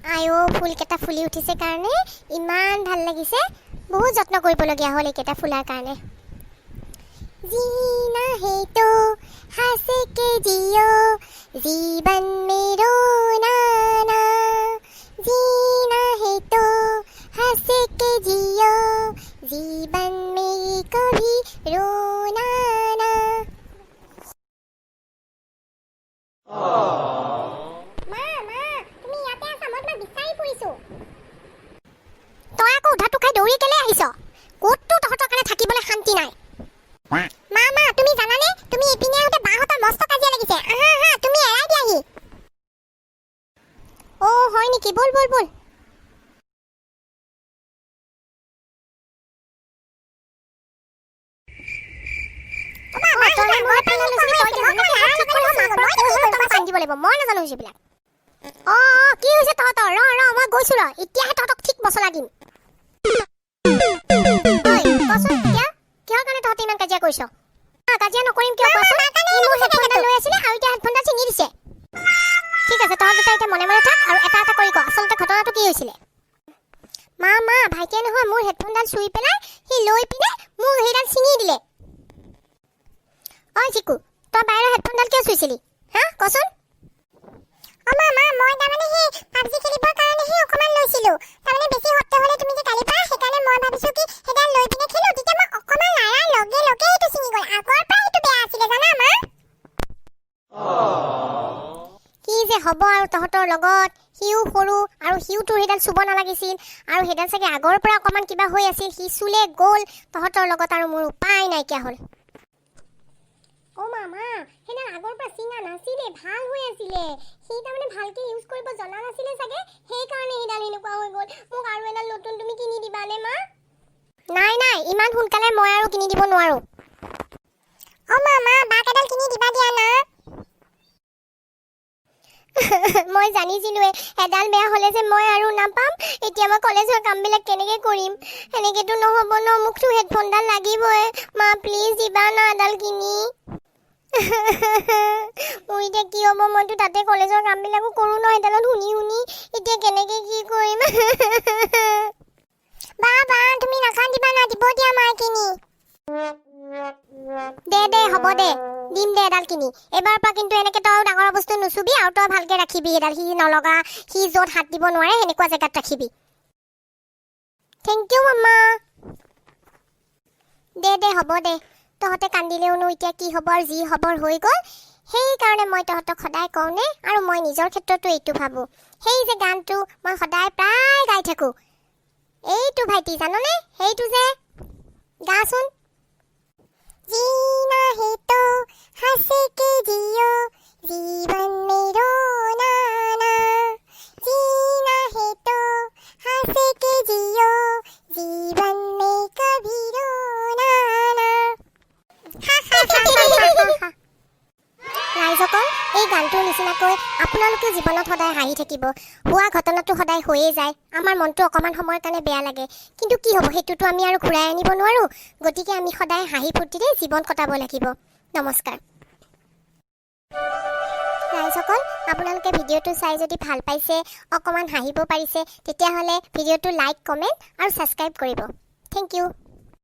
আয়ো ফুলকেইটা ফুলি উঠিছে কাৰণে ইমান ভাল লাগিছে। বহুত যত্ন কৰিবলগীয়া হ'ল এইকেইটা ফুলাৰ কাৰণে। जीना है तो हंस के जियो जीवन में रोना ना। जीना है तो हंस के जियो जीवन में कभी रोना ना। মা তুমি ইয়াতে আছা, মই তোমাক বিচাৰি ফুৰিছো। তই আকৌ উধাটো খাই দৌৰি কেলে আহিছ? ক'ততো তহঁতৰ কাৰণে থাকিবলৈ শান্তি নাই। মা তুমি জানানে, তুমি ইপিনে আহোঁতে বাহঁতৰ মস্ত কাজিয়া লাগিছে। আহা তুমি এৰাই দিয়াহি। অ' হয় নেকি? বল বল বল। মই নাজানো সেইবিলাক। কি হৈছে তহঁতৰ? ৰ মই গৈছো ৰ, এতিয়াহে তহঁতক ঠিক মছলা দিম। কচোন এতিয়া কিহৰ কাৰণে তহঁতে ইমান কাজিয়া কৰিছ? কাজিয়া নকৰিম কিয় কোৱাচোন? মোৰ হেডফোনডাল লৈ আছিলে আৰু এতিয়া হেডফোনডাল ছিঙি দিছে। ঠিক আছে তহঁত দুটা এতিয়া মনে মনে থাক আৰু এটা এটা কৰি ক আচলতে ঘটনাটো কি হৈছিলে। মা ভাইটিয়ে নহয় মোৰ হেডফোনডাল চুই পেলাই সি লৈ পিনে মোৰ সেইডাল ছিঙি দিলে। ঐ চিকু, তই বাহিৰৰ হেডফোনডাল কিয় চুইছিলি? কচোন। মা মই তাৰমানে সেই পাবজি খেলিবৰ কাৰণে সেই অকমান লৈছিলো। তাৰমানে বেছি শব্দ হ'লে তুমি যে গালি পাৰা, সেইকাৰণে মই ভাবিছো কি সেইডাল লৈ পিনে খেলো। তেতিয়া মই অকমান লাৰাৰ লগে এইটো ছিঙি গ'ল। আগৰ পৰা এইটো বেয়া আছিলে জানা মা। কি যে হ'ব আৰু তহঁতৰ লগত। সিও সৰু আৰু সিও তোৰ সেইডাল চুব নালাগিছিল আৰু সেইডাল চাগে আগৰ পৰা অকমান কিবা হৈ আছিল। সি চুলে গ'ল তহঁতৰ লগত আৰু মোৰ উপায় নাইকিয়া হ'ল। মা সেইডাল আগৰ পৰা চিঙা নাছিলে, ভাল হৈ আছিলে। সি তাৰমানে ভালকে ইউজ কৰিব জনা নাছিলে চাগে, সেইকাৰণে সেইডাল এনেকুৱা হৈ গ'ল। মোক আৰু এডাল নতুন তুমি কিনি দিবানে মা? নাই ইমান সোনকালে মই আৰু কিনি দিব নোৱাৰো। মা বাক এডাল কিনি দিবা দিয়া না। মই জানিছিলোৱে এডাল বেয়া হ'লে যে মই আৰু নাপাম। এতিয়া মই কলেজৰ কামবিলাক কেনেকে কৰিম? এনেকেতো নহ'ব ন, মোকতো হেডফোনডাল লাগিবই। মা প্লিজ দিবা না এডাল কিনি। মোৰ এতিয়া কি হ'ব? মইতো তাতে কলেজৰ কামবিলাকো কৰোঁ ন সেইডালত শুনি। এতিয়া কেনেকে কি কৰিম? বা তুমি নাকান্দিবা না, দিব দিয়া মাই কিনি। দে হ'ব দে, দিম দে এডাল কিনি। এবাৰৰ পৰা কিন্তু এনেকে তই ডাঙৰ বস্তু নুচুবি আৰু তই ভালকে ৰাখিবি এডাল। সি নলগা, সি য'ত হাত দিব নোৱাৰে সেনেকুৱা জেগাত ৰাখিবি। থেংক ইউ মামা। দে হ'ব দে। তহঁতে কান্দিলেওনো এতিয়া কি হ'ব, আৰু যি হ'বৰ হৈ গ'ল। সেইকাৰণে মই তহঁতক সদায় কওঁনে, আৰু মই নিজৰ ক্ষেত্ৰতো এইটো ভাবোঁ। সেই যে গানটো মই সদায় প্ৰায় গাই থাকোঁ, এইটো ভাইটি জাননে? সেইটো যে গাচোন। जीना है तो हंस के जियो जीवन में रोना ना। जीना है तो हंस के जियो जीवन में कभी रोना ना। ৰাইজসকল, এই গানটোৰ নিচিনাকৈ আপোনালোকে জীৱনত সদায় হাঁহি থাকিব। হোৱা ঘটনাটো সদায় হৈয়ে যায়। আমাৰ মনটো অকণমান সময়ৰ কাৰণে বেয়া লাগে, কিন্তু কি হ'ব, সেইটোতো আমি আৰু ঘূৰাই আনিব নোৱাৰোঁ। গতিকে আমি সদায় হাঁহি ফূৰ্তিৰে জীৱন কটাব লাগিব। নমস্কাৰ। ৰাইজসকল, আপোনালোকে ভিডিঅ'টো চাই যদি ভাল পাইছে, অকণমান হাঁহিব পাৰিছে, তেতিয়াহ'লে ভিডিঅ'টো লাইক, কমেণ্ট আৰু ছাবস্ক্ৰাইব কৰিব। Thank U.